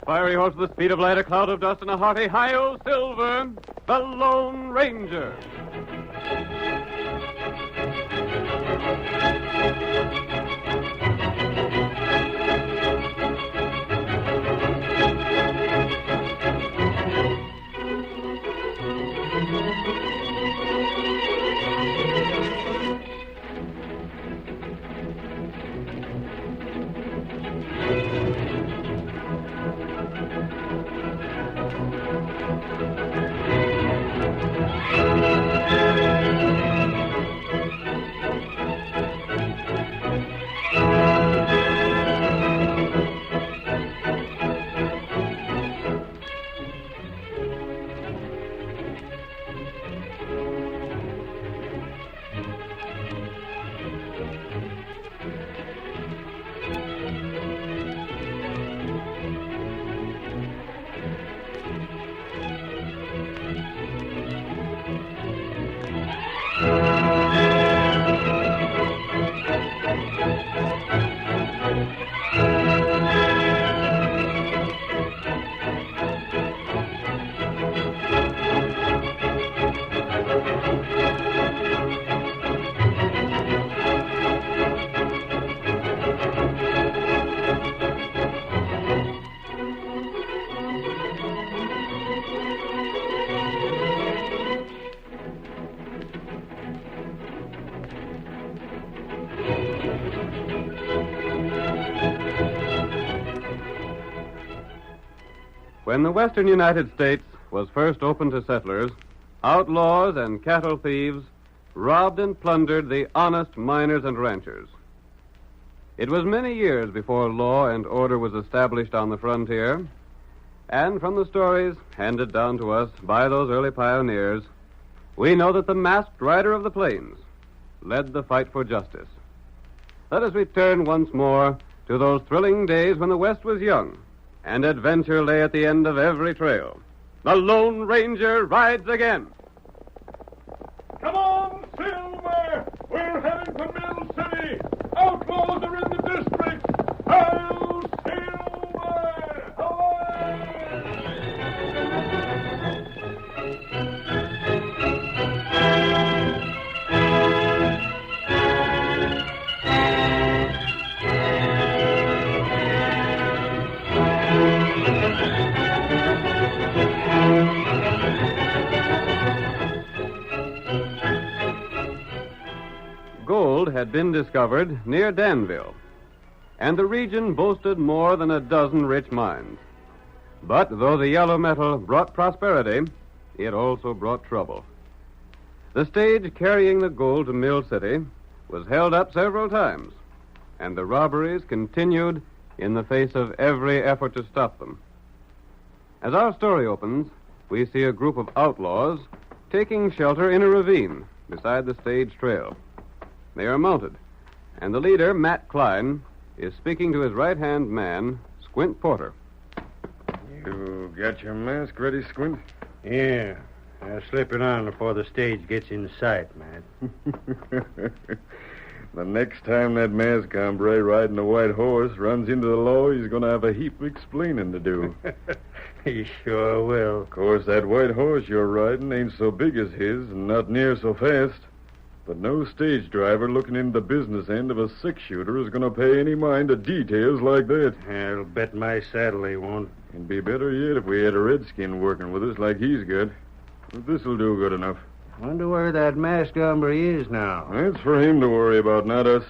fiery horse with the speed of light, a cloud of dust, and a hearty hi-yo silver, the Lone Ranger. When the western United States was first opened to settlers, outlaws and cattle thieves robbed and plundered the honest miners and ranchers. It was many years before law and order was established on the frontier, and from the stories handed down to us by those early pioneers, we know that the masked rider of the plains led the fight for justice. Let us return once more to those thrilling days when the West was young, and adventure lay at the end of every trail. The Lone Ranger rides again. Come on, Silver! We're heading for Mill City! Outlaws are in the district! I'll Silver! Away! Gold had been discovered near Danville, and the region boasted more than a dozen rich mines. But though the yellow metal brought prosperity, it also brought trouble. The stage carrying the gold to Mill City was held up several times, and the robberies continued in the face of every effort to stop them. As our story opens, we see a group of outlaws taking shelter in a ravine beside the stage trail. They are mounted, and the leader, Matt Klein, is speaking to his right-hand man, Squint Porter. You got your mask ready, Squint? Yeah. I'll slip it on before the stage gets in sight, Matt. The next time that masked hombre riding a white horse runs into the law, he's going to have a heap of explaining to do. He sure will. Of course, that white horse you're riding ain't so big as his and not near so fast. But no stage driver looking into the business end of a six-shooter is going to pay any mind to details like that. I'll bet my saddle he won't. It'd be better yet if we had a redskin working with us like he's got. But this'll do good enough. Wonder where that masked hombre is now. That's for him to worry about, not us.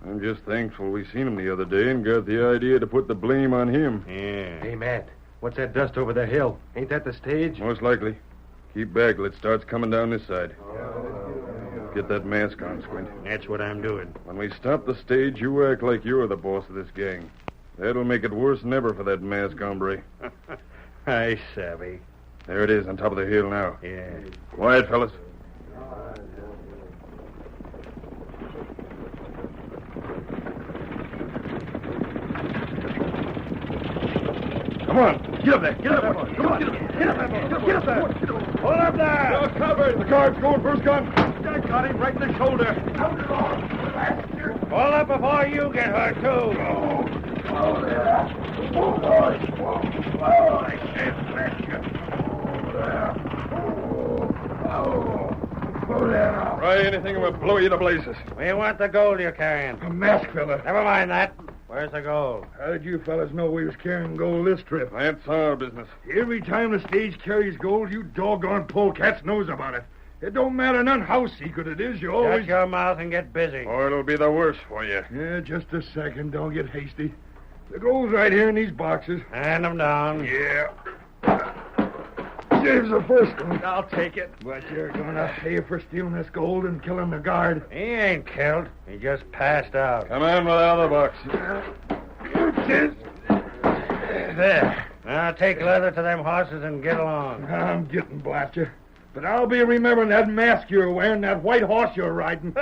I'm just thankful we seen him the other day and got the idea to put the blame on him. Yeah. Hey, Matt, what's that dust over the hill? Ain't that the stage? Most likely. Keep back till it starts coming down this side. Get that mask on, Squint. That's what I'm doing. When we stop the stage, you act like you're the boss of this gang. That'll make it worse than ever for that masked hombre. I savvy. There it is on top of the hill now. Yeah. Quiet, fellas. Come on. Get up there. Get up there, boy. Come on. Get up there. Get up there. Get up there. Hold up there. You're covered. The car's going first gun. I got him right in the shoulder. Hold up before you get hurt, too. Try anything and we'll blow you to blazes. We want the gold you're carrying. A mask fella. Never mind that. Where's the gold? How did you fellas know we was carrying gold this trip? That's our business. Every time the stage carries gold, you doggone polecats knows about it. It don't matter none how secret it is, you always... Shut your mouth and get busy. Or it'll be the worse for you. Yeah, just a second. Don't get hasty. The gold's right here in these boxes. Hand them down. Yeah. Here's the first one. I'll take it. But you're gonna pay for stealing this gold and killing the guard. He ain't killed. He just passed out. Come on with the other box. There. Now take leather to them horses and get along. I'm getting blaster. But I'll be remembering that mask you're wearing, that white horse you're riding.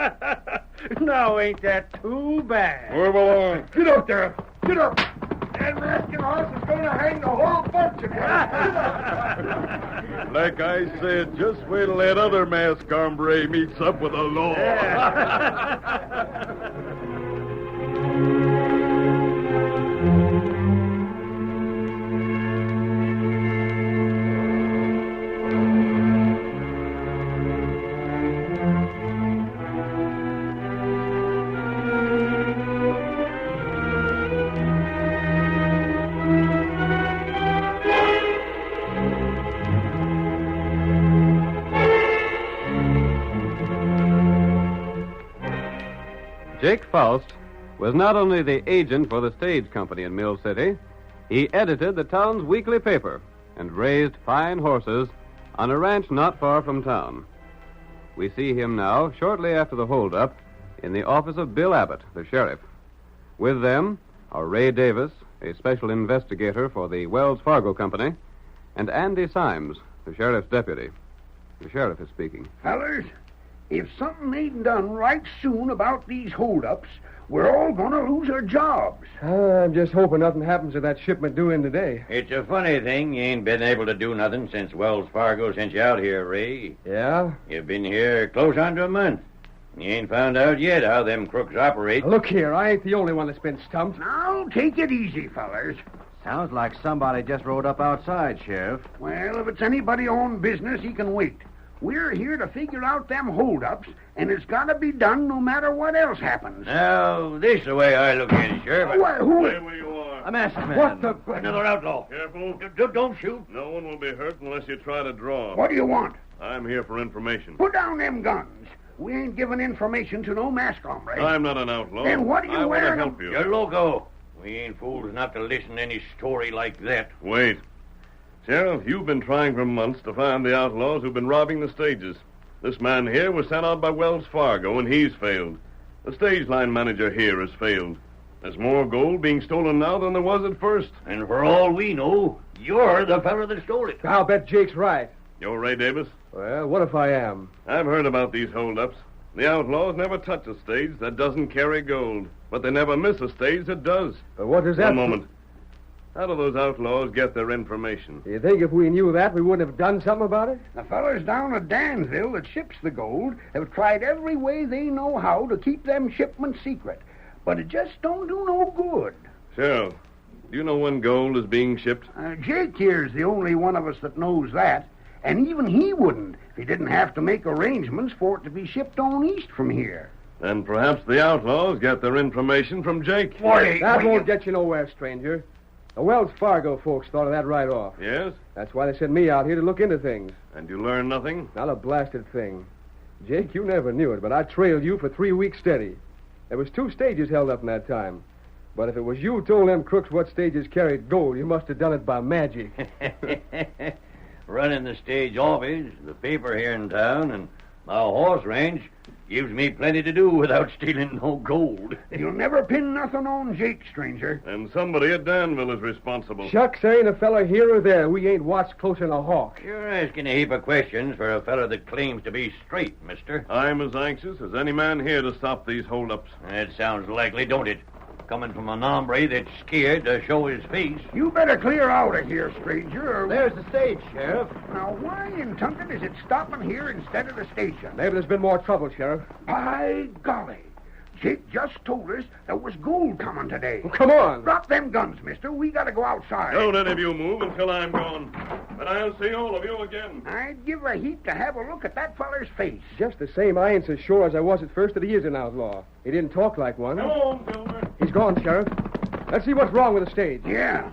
Now ain't that too bad? Move along. Get up there. Get up. That masked horse is going to hang the whole bunch of you. Like I said, just wait till that other mask hombre meets up with the law. Jake Faust was not only the agent for the stage company in Mill City, he edited the town's weekly paper and raised fine horses on a ranch not far from town. We see him now, shortly after the holdup, in the office of Bill Abbott, the sheriff. With them are Ray Davis, a special investigator for the Wells Fargo Company, and Andy Symes, the sheriff's deputy. The sheriff is speaking. Fellers, if something ain't done right soon about these holdups, we're all gonna lose our jobs. I'm just hoping nothing happens to that shipment due in today. It's a funny thing you ain't been able to do nothing since Wells Fargo sent you out here, Ray. Yeah? You've been here close on to a month. You ain't found out yet how them crooks operate. Look here, I ain't the only one that's been stumped. Now, take it easy, fellers. Sounds like somebody just rode up outside, Sheriff. Well, if it's anybody on business, he can wait. We're here to figure out them holdups, and it's got to be done no matter what else happens. Now, this is the way I look at it, Sheriff. Who? Stay where you are. A masked man. What the... Another outlaw. Careful. Don't shoot. No one will be hurt unless you try to draw. What do you want? I'm here for information. Put down them guns. We ain't giving information to no mask hombre. I'm not an outlaw. Then what are you I want to wearing? help you. You're loco. We ain't fools enough to listen to any story like that. Wait. Sheriff, you've been trying for months to find the outlaws who've been robbing the stages. This man here was sent out by Wells Fargo, and he's failed. The stage line manager here has failed. There's more gold being stolen now than there was at first. And for all we know, you're the fellow that stole it. I'll bet Jake's right. You're Ray Davis? Well, what if I am? I've heard about these holdups. The outlaws never touch a stage that doesn't carry gold, but they never miss a stage that does. But what does that... One moment. How do those outlaws get their information? You think if we knew that, we wouldn't have done something about it? The fellers down at Dansville that ships the gold have tried every way they know how to keep them shipments secret. But it just don't do no good. Sheriff, do you know when gold is being shipped? Jake here's the only one of us that knows that. And even he wouldn't if he didn't have to make arrangements for it to be shipped on east from here. Then perhaps the outlaws get their information from Jake. That won't get you nowhere, stranger. The Wells Fargo folks thought of that right off. Yes? That's why they sent me out here to look into things. And you learn nothing? Not a blasted thing. Jake, you never knew it, but I trailed you for 3 weeks steady. There was 2 stages held up in that time. But if it was you who told them crooks what stages carried gold, you must have done it by magic. Running the stage office, the paper here in town, and my horse ranch gives me plenty to do without stealing no gold. You'll never pin nothing on Jake, stranger. And somebody at Danville is responsible. Shucks, there ain't a fella here or there we ain't watched closer than a hawk. You're asking a heap of questions for a fellow that claims to be straight, mister. I'm as anxious as any man here to stop these holdups. That sounds likely, don't it? Coming from an hombre that's scared to show his face. You better clear out of here, stranger. Or... There's the stage, Sheriff. Now, why in Tunket is it stopping here instead of the station? Maybe there's been more trouble, Sheriff. By golly. Jake just told us there was gold coming today. Well, come on. Drop them guns, mister. We gotta go outside. Don't any of you move until I'm gone. But I'll see all of you again. I'd give a heap to have a look at that feller's face. Just the same, I ain't so sure as I was at first that he is an outlaw. He didn't talk like one. Come on, Silver. He's gone, Sheriff. Let's see what's wrong with the stage. Yeah.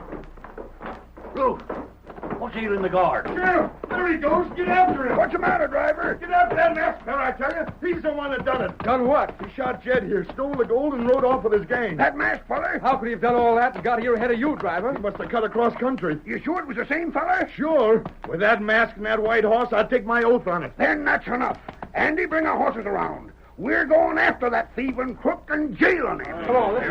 Luke, what's ailing the guard? Sheriff, there he goes. Get after him. What's the matter, driver? Get after that masked man, I tell you. He's the one that done it. Done what? He shot Jed here, stole the gold, and rode off with his gang. That masked feller? How could he have done all that and got here ahead of you, driver? He must have cut across country. You sure it was the same feller? Sure. With that mask and that white horse, I'd take my oath on it. Then that's enough. Andy, bring our horses around. We're going after that thieving crook and jailing him. Come on, let's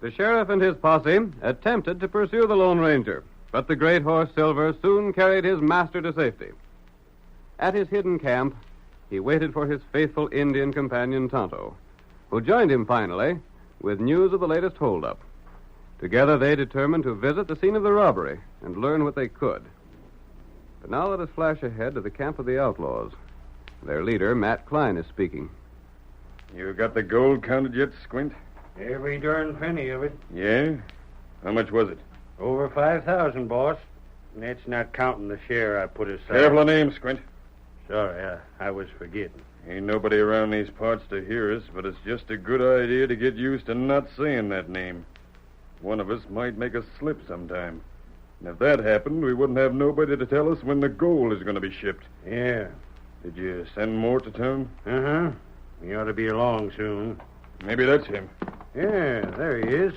The sheriff and his posse attempted to pursue the Lone Ranger, but the great horse Silver soon carried his master to safety. At his hidden camp, he waited for his faithful Indian companion Tonto, who joined him finally with news of the latest holdup. Together they determined to visit the scene of the robbery and learn what they could. But now let us flash ahead to the camp of the outlaws. Their leader, Matt Klein, is speaking. You got the gold counted yet, Squint? Every darn penny of it. Yeah? How much was it? Over 5,000, boss. And that's not counting the share I put aside. Careful of names, Squint. Sorry, I was forgetting. Ain't nobody around these parts to hear us, but it's just a good idea to get used to not saying that name. One of us might make a slip sometime. And if that happened, we wouldn't have nobody to tell us when the gold is going to be shipped. Yeah. Did you send more to town? Uh-huh. He ought to be along soon. Maybe that's him. Yeah, there he is.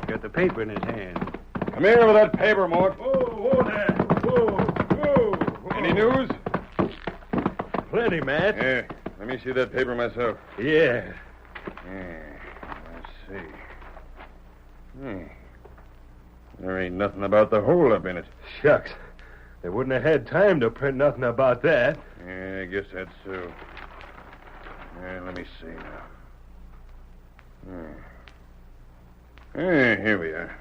Got the paper in his hand. Come here with that paper, Mort. Whoa there. Whoa. Any news? Plenty, Matt. Yeah. Let me see that paper myself. Yeah. Let's see. There ain't nothing about the holdup in it. Shucks. They wouldn't have had time to print nothing about that. Yeah, I guess that's so. Let me see now. Here we are.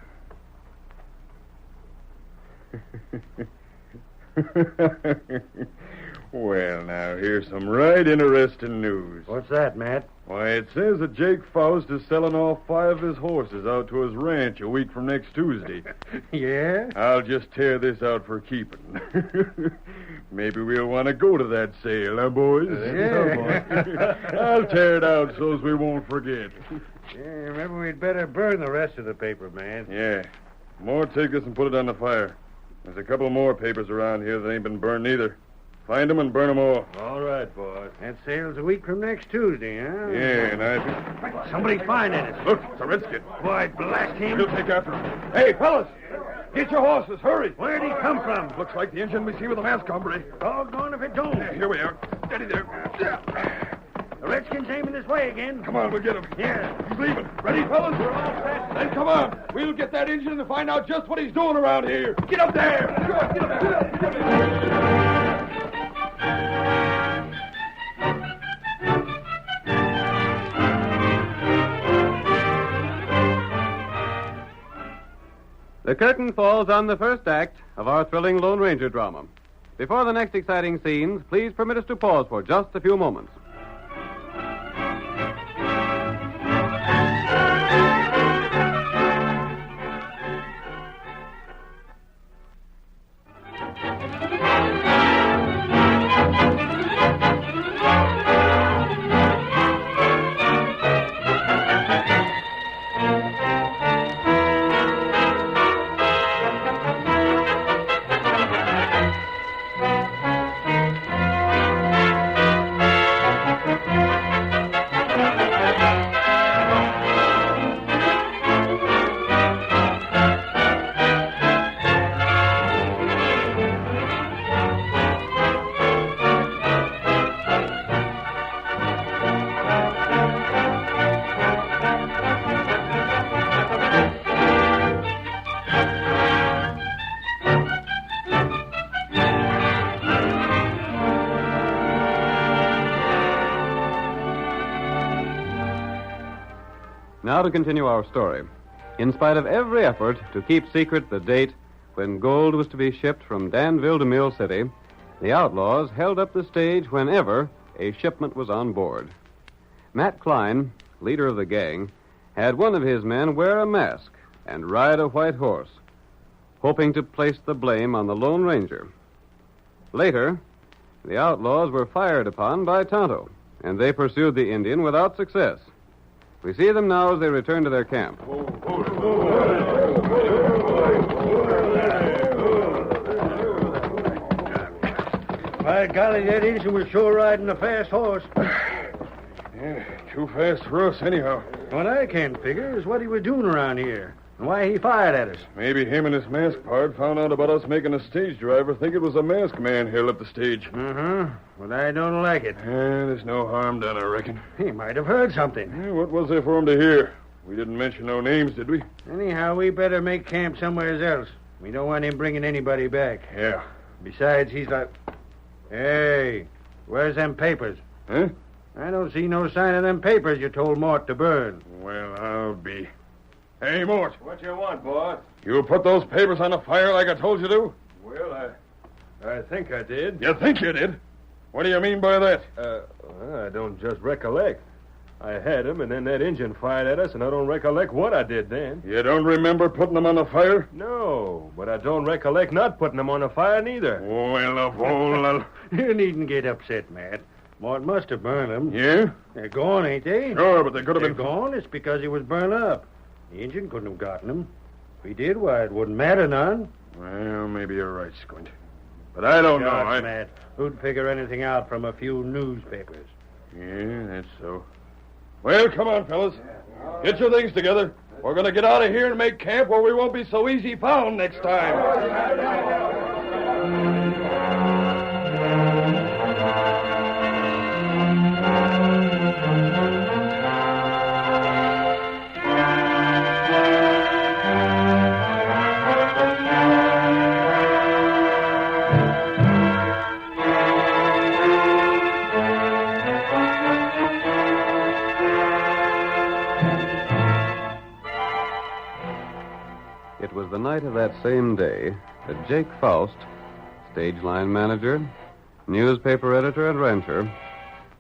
Well, now, here's some right interesting news. What's that, Matt? Why, it says that Jake Faust is selling off 5 of his horses out to his ranch a week from next Tuesday. Yeah? I'll just tear this out for keeping. Maybe we'll want to go to that sale, huh, boys? Yeah. I'll tear it out so's we won't forget. Yeah, remember we'd better burn the rest of the paper, man. Yeah. More take this and put it on the fire. There's a couple more papers around here that ain't been burned either. Find them and burn them all. All right, boss. That sale's a week from next Tuesday, huh? Yeah, and I... Somebody's finding it. Look, it's a redskin. Boy, blast him. We'll take after him. Hey, fellas! Get your horses, hurry! Where'd he come from? Looks like the engine we see with the mask, hombre. Doggone if it don't. Yeah, here we are. Steady there. The Redskins aiming this way again. Come on, we'll get him. Yeah. He's leaving. Ready, fellas? We're all set. Then come on. We'll get that engine and find out just what he's doing around here. Get up there. Sure, get up there. Get up there. The curtain falls on the first act of our thrilling Lone Ranger drama. Before the next exciting scenes, please permit us to pause for just a few moments. Now to continue our story. In spite of every effort to keep secret the date when gold was to be shipped from Danville to Mill City, the outlaws held up the stage whenever a shipment was on board. Matt Klein, leader of the gang, had one of his men wear a mask and ride a white horse, hoping to place the blame on the Lone Ranger. Later, the outlaws were fired upon by Tonto, and they pursued the Indian without success. We see them now as they return to their camp. By golly, that Indian was sure riding a fast horse. Yeah, too fast for us, anyhow. What I can't figure is what he was doing around here and why he fired at us. Maybe him and his mask pard found out about us making a stage driver think it was a masked man held up the stage. But I don't like it. There's no harm done, I reckon. He might have heard something. Yeah, what was there for him to hear? We didn't mention no names, did we? Anyhow, we better make camp somewhere else. We don't want him bringing anybody back. Yeah. Besides, he's like... Hey, where's them papers? Huh? I don't see no sign of them papers you told Mort to burn. Well, I'll be. Hey, Mort. What you want, boss? You put those papers on the fire like I told you to? Well, I think I did. You think you did? What do you mean by that? I don't just recollect. I had them, and then that Injun fired at us, and I don't recollect what I did then. You don't remember putting them on the fire? No, but I don't recollect not putting them on the fire neither. Well, of all... You needn't get upset, Matt. Mort must have burned them. Yeah? They're gone, ain't they? Sure, but they could have They're been... gone. It's because he was burned up. The Injun couldn't have gotten them. If he did, why, it wouldn't matter none. Well, maybe you're right, Squint. But I don't know. Gosh, Matt, who'd figure anything out from a few newspapers? Yeah, that's so. Well, come on, fellas. Get your things together. We're going to get out of here and make camp where we won't be so easy found next time. It was the night of that same day that Jake Faust, stage line manager, newspaper editor, and rancher,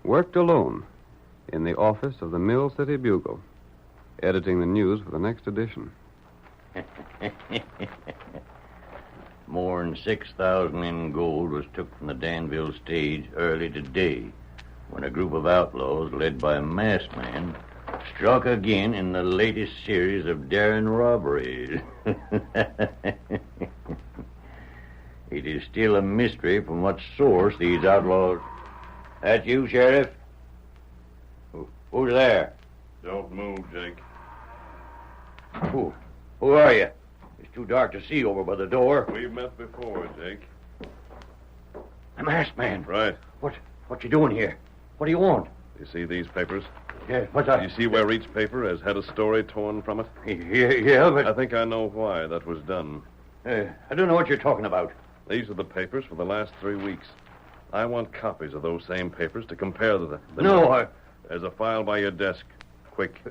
worked alone in the office of the Mill City Bugle, editing the news for the next edition. More'n 6,000 in gold was took from the Danville stage early today when a group of outlaws led by a masked man struck again in the latest series of daring robberies. It is still a mystery from what source these outlaws... That you, Sheriff? Who's there? Don't move, Jake. Who are you? It's too dark to see over by the door. We've met before, Jake. A masked man. Right. What you doing here? What do you want? You see these papers? Yeah, what's that? You see where each paper has had a story torn from it? Yeah, but... I think I know why that was done. I don't know what you're talking about. These are the papers for the last 3 weeks. I want copies of those same papers to compare the No, There's a file by your desk. Quick.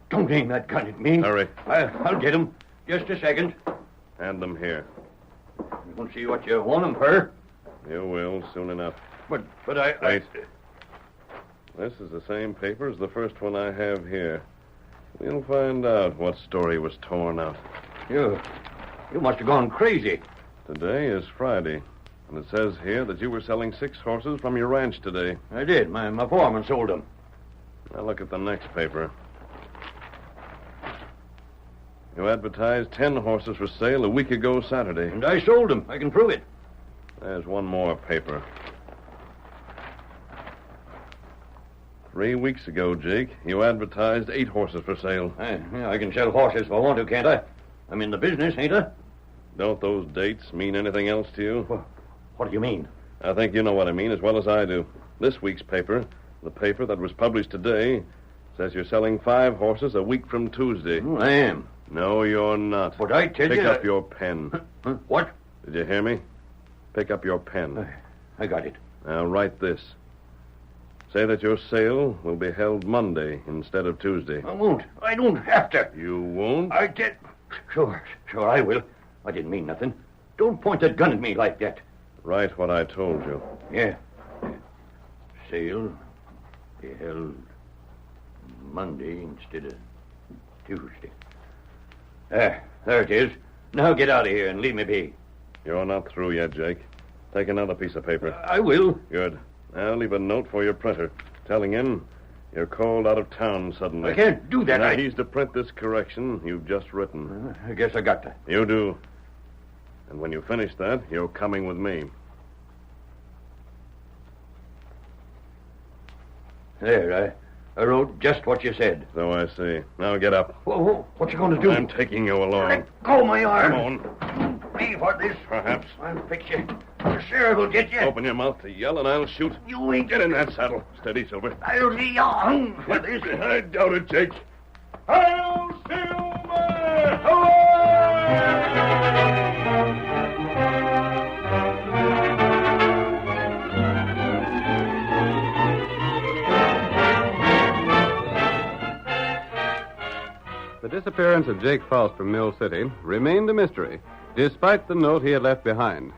Don't aim that gun at me. Hurry. I'll get him. Just a second. Hand them here. You won't see what you want him for. You will, soon enough. But I... Wait. This is the same paper as the first one I have here. We'll find out what story was torn out. You must have gone crazy. Today is Friday, and it says here that you were selling 6 horses from your ranch today. I did. My foreman sold them. Now look at the next paper. You advertised 10 horses for sale a week ago Saturday. And I sold them. I can prove it. There's one more paper. 3 weeks ago, Jake, you advertised 8 horses for sale. I can sell horses if I want to, can't I? I'm in the business, ain't I? Don't those dates mean anything else to you? What do you mean? I think you know what I mean as well as I do. This week's paper, the paper that was published today, says you're selling 5 horses a week from Tuesday. I am. No, you're not. But I tell you... Pick up your pen. What? Did you hear me? Pick up your pen. I got it. Now write this. Say that your sale will be held Monday instead of Tuesday. I won't. I don't have to. You won't? I did. Sure, I will. I didn't mean nothing. Don't point that gun at me like that. Write what I told you. Yeah. Sale be held Monday instead of Tuesday. There it is. Now get out of here and leave me be. You're not through yet, Jake. Take another piece of paper. I will. Good. Now leave a note for your printer, telling him you're called out of town suddenly. I can't do that. Now he's to print this correction you've just written. I guess I got to. You do. And when you finish that, you're coming with me. There, I wrote just what you said. So I see. Now get up. Whoa, what you going to do? I'm taking you along. Let go my arm. Come on. Me for this. Perhaps. I'll fix you. The sheriff will get you. Open your mouth to yell and I'll shoot. You ain't... Get in that saddle. Steady, Silver. I'll be hung for this. I doubt it, Jake. Hail, Silver! Hooray! The disappearance of Jake Faust from Mill City remained a mystery, despite the note he had left behind.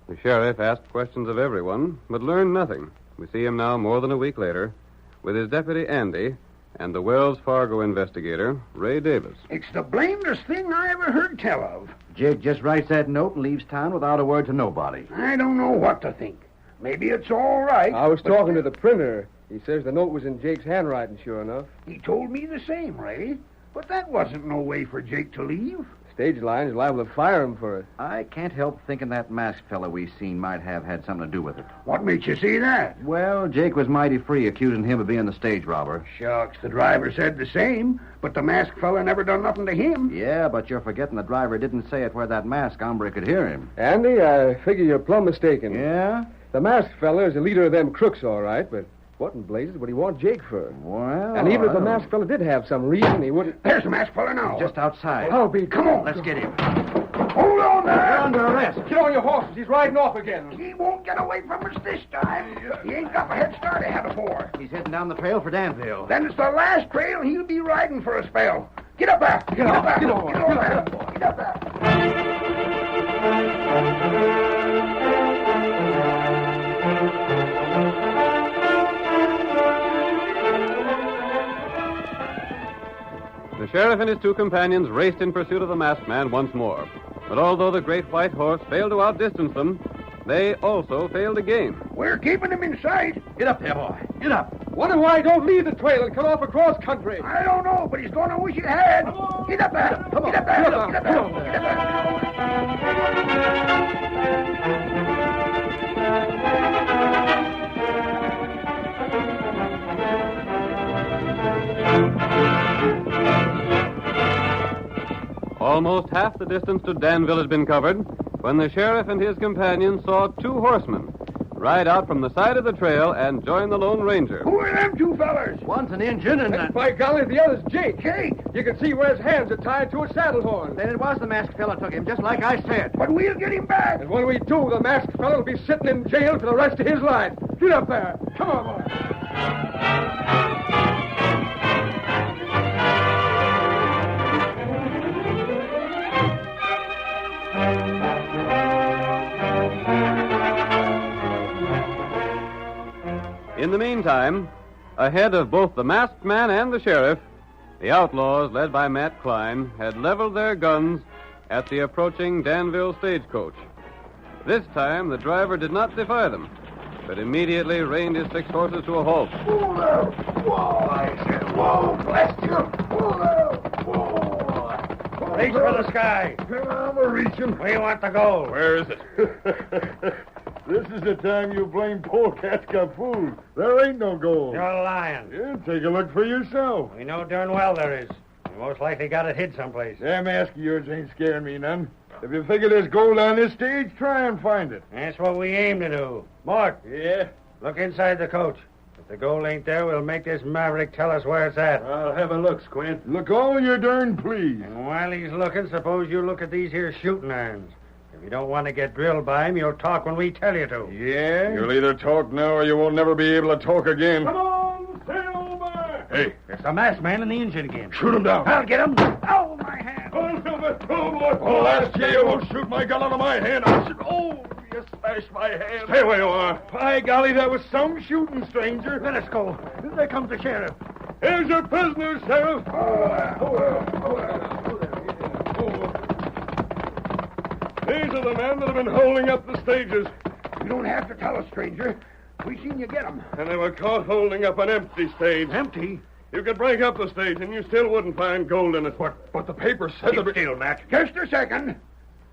The sheriff asked questions of everyone, but learned nothing. We see him now more than a week later, with his deputy Andy and the Wells Fargo investigator, Ray Davis. It's the blamedest thing I ever heard tell of. Jake just writes that note and leaves town without a word to nobody. I don't know what to think. Maybe it's all right. I was talking to the printer. He says the note was in Jake's handwriting, sure enough. He told me the same, Ray. But that wasn't no way for Jake to leave. Stage line is liable to fire him for it. I can't help thinking that masked fellow we seen might have had something to do with it. What makes you say that? Well, Jake was mighty free accusing him of being the stage robber. Shucks, the driver said the same, but the masked fella never done nothing to him. Yeah, but you're forgetting the driver didn't say it where that masked hombre could hear him. Andy, I figure you're plumb mistaken. Yeah? The masked fella is the leader of them crooks, all right, but what in blazes would he want Jake for? Well, And even if the I don't- masked fella did have some reason, he wouldn't... There's the masked fella now. Just outside. I'll be... Come on. Let's get him. Hold on there. You're under arrest. Get on your horses. He's riding off again. He won't get away from us this time. He ain't got the head start he had before. He's heading down the trail for Danville. Then it's the last trail he'll be riding for a spell. Get up there. Get up there. Get on. Get there. Get up there. The sheriff and his two companions raced in pursuit of the masked man once more. But although the great white horse failed to outdistance them, they also failed to gain. We're keeping him in sight. Get up there, boy. Get up. Wonder why he don't leave the trail and cut off across country. I don't know, but he's going to wish he had. Get up there. Come on. Get up there. Get up. Get up there. Get up there. Almost half the distance to Danville had been covered when the sheriff and his companions saw two horsemen ride out from the side of the trail and join the Lone Ranger. Who are them two fellers? One's an engine and... By golly, the other's Jake. Jake. You can see where his hands are tied to a saddle horn. Then it was the masked fella took him, just like I said. But we'll get him back. And when we do, the masked fellow will be sitting in jail for the rest of his life. Get up there. Come on, boy. In the meantime, ahead of both the masked man and the sheriff, the outlaws, led by Matt Klein, had leveled their guns at the approaching Danville stagecoach. This time, the driver did not defy them, but immediately reined his six horses to a halt. Whoa there. Whoa, I said. Whoa, blast you. Whoa there. Whoa. Reach for the sky. I'm a-reaching. We want the gold. Where is it? This is the time you blame polecats got fooled. There ain't no gold. You're lying. Yeah, take a look for yourself. We know darn well there is. You most likely got it hid someplace. That mask of yours ain't scaring me none. If you figure there's gold on this stage, try and find it. That's what we aim to do. Mort, Yeah? look inside the coach. If the gold ain't there, we'll make this maverick tell us where it's at. I'll have a look, Squint. Look all you're darn pleased. And while he's looking, suppose you look at these here shooting irons. If you don't want to get drilled by him, you'll talk when we tell you to. Yeah? You'll either talk now or you won't never be able to talk again. Come on, Silver! Hey, It's the masked man in the engine again. shoot him down. I'll get him. Oh, my hand. Oh, Silver! Oh, boy! Oh, last year you won't shoot my gun out of my hand. I'll shoot. Oh, you smashed my hand. Stay where you are. By golly, that was some shooting, stranger. Let us go. There comes the sheriff. Here's your prisoner, Sheriff. These are the men that have been holding up the stages. You don't have to tell us, stranger. We seen you get 'em. And they were caught holding up an empty stage. Empty? You could break up the stage and you still wouldn't find gold in it. But the paper said Keep that... still, Matt. Just a second.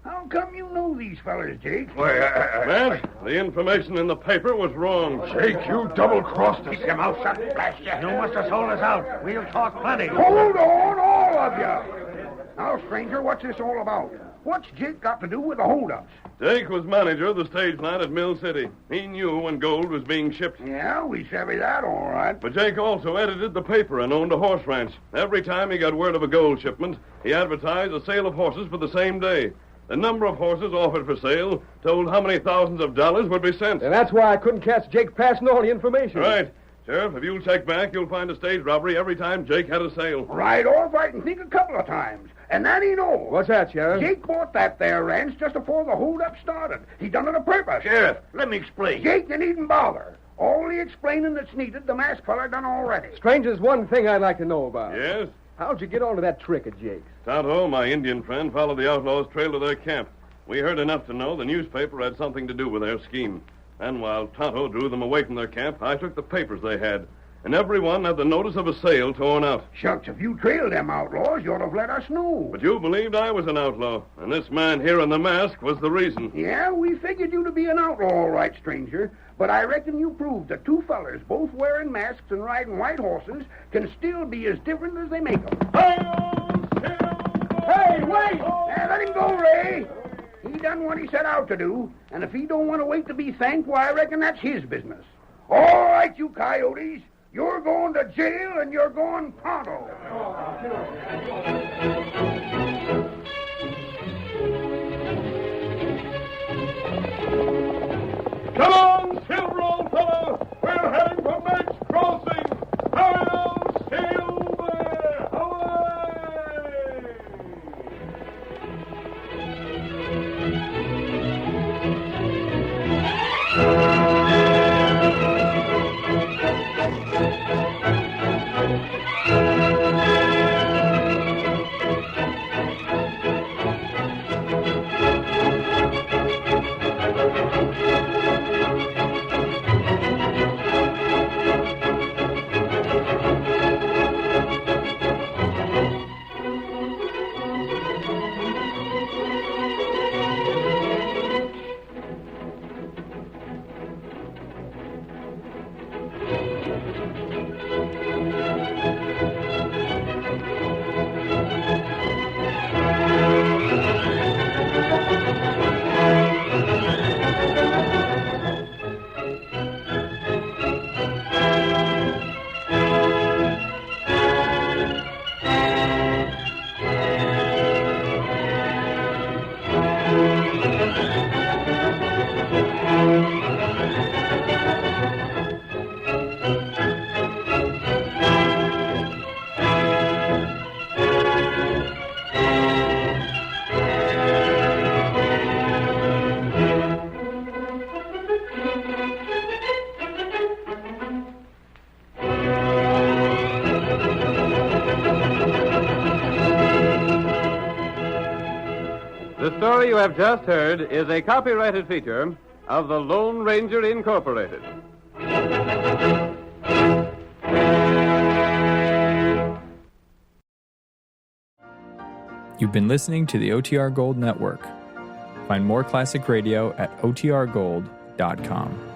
How come you know these fellers, Jake? Matt, the information in the paper was wrong. Jake, you double-crossed us. Keep your mouth shut, blast you. You must have sold us out. We'll talk plenty. Hold on, all of you. Now, stranger, what's this all about? What's Jake got to do with the holdups? Jake was manager of the stage line at Mill City. He knew when gold was being shipped. Yeah, we savvy that, all right. But Jake also edited the paper and owned a horse ranch. Every time he got word of a gold shipment, he advertised a sale of horses for the same day. The number of horses offered for sale told how many thousands of dollars would be sent. And that's why I couldn't catch Jake passing all the information. Right. Sheriff, if you'll check back, you'll find a stage robbery every time Jake had a sale. Right off, I can think a couple of times. And that ain't all. What's that, Sheriff? Jake bought that there ranch just before the holdup started. He done it on purpose. Sheriff, let me explain. Jake, you needn't bother. All the explaining that's needed, the masked feller done already. Stranger's one thing I'd like to know about. Yes? How'd you get onto that trick of Jake's? Tonto, my Indian friend, followed the outlaws' trail to their camp. We heard enough to know the newspaper had something to do with their scheme. And while Tonto drew them away from their camp, I took the papers they had. And every one had the notice of a sale torn out. Shucks, if you trailed them outlaws, you'd have let us know. But you believed I was an outlaw, and this man here in the mask was the reason. Yeah, we figured you to be an outlaw, all right, stranger. But I reckon you proved that two fellers, both wearing masks and riding white horses, can still be as different as they make them. Hey, wait! Let him go, Ray. He done what he set out to do, and if he don't want to wait to be thanked, why, I reckon that's his business. All right, you coyotes. You're going to jail, and you're going pronto. Come on, Silver, old fellow! We're heading for Meg's Crossing! Hail, Silver! Away! The story you have just heard is a copyrighted feature of the Lone Ranger Incorporated. You've been listening to the OTR Gold Network. Find more classic radio at otrgold.com.